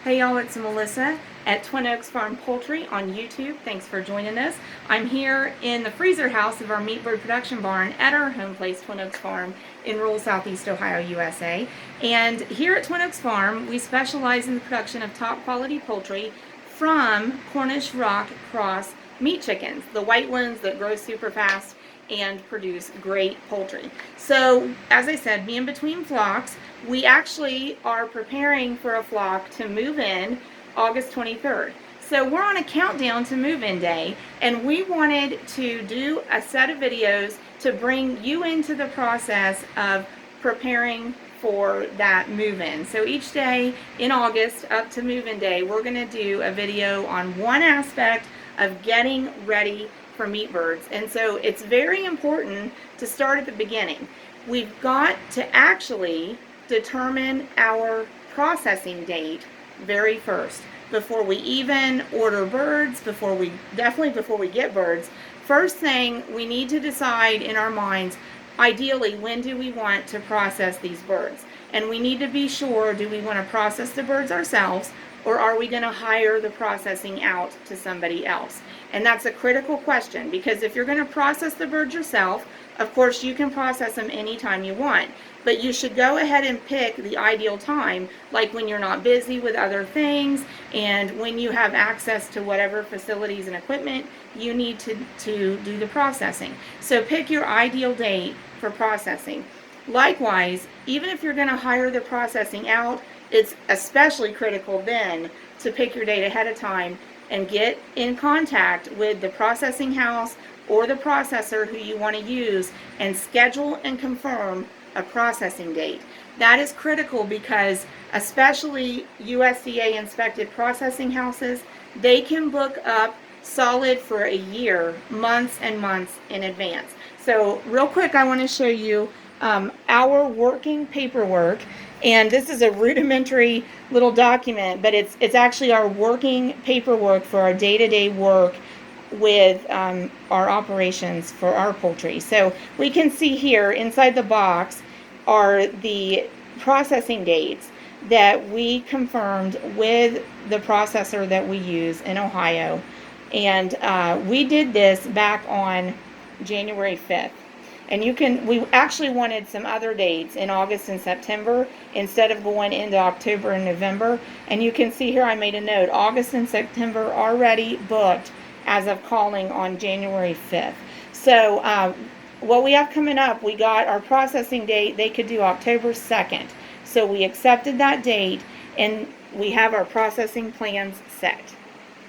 Hey y'all, it's Melissa at Twin Oaks Farm Poultry on YouTube. Thanks for joining us. I'm here in the freezer house of our meat bird production barn at our home place, Twin Oaks Farm, in rural Southeast Ohio, USA. And here at Twin Oaks Farm, we specialize in the production of top quality poultry from Cornish Rock Cross meat chickens, the white ones that grow super fast and produce great poultry. So, as I said, me in between flocks, we actually are preparing for a flock to move in August 23rd. So we're on a countdown to move-in day, and we wanted to do a set of videos to bring you into the process of preparing for that move-in. So each day in August up to move-in day, we're going to do a video on one aspect of getting ready for meat birds. And so it's very important to start at the beginning. We've got to actually determine our processing date very first before we even order birds, before we get birds. First thing, we need to decide in our minds, ideally, when do we want to process these birds? And we need to be sure, do we want to process the birds ourselves, or are we going to hire the processing out to somebody else? And that's a critical question, because if you're going to process the birds yourself, of course you can process them anytime you want, but you should go ahead and pick the ideal time, like when you're not busy with other things and when you have access to whatever facilities and equipment you need to do the processing. So pick your ideal date for processing. Likewise, even if you're going to hire the processing out, it's especially critical then to pick your date ahead of time and get in contact with the processing house or the processor who you want to use and schedule and confirm a processing date. That is critical because especially USDA inspected processing houses, they can book up solid for a year, months and months in advance. So real quick, I want to show you our working paperwork, and this is a rudimentary little document, but it's actually our working paperwork for our day-to-day work with our operations for our poultry. So we can see here inside the box are the processing dates that we confirmed with the processor that we use in Ohio, and we did this back on January 5th. And we actually wanted some other dates in August and September instead of going into October and November. And you can see here I made a note, August and September already booked as of calling on January 5th. So what we have coming up, we got our processing date, they could do October 2nd. So we accepted that date and we have our processing plans set.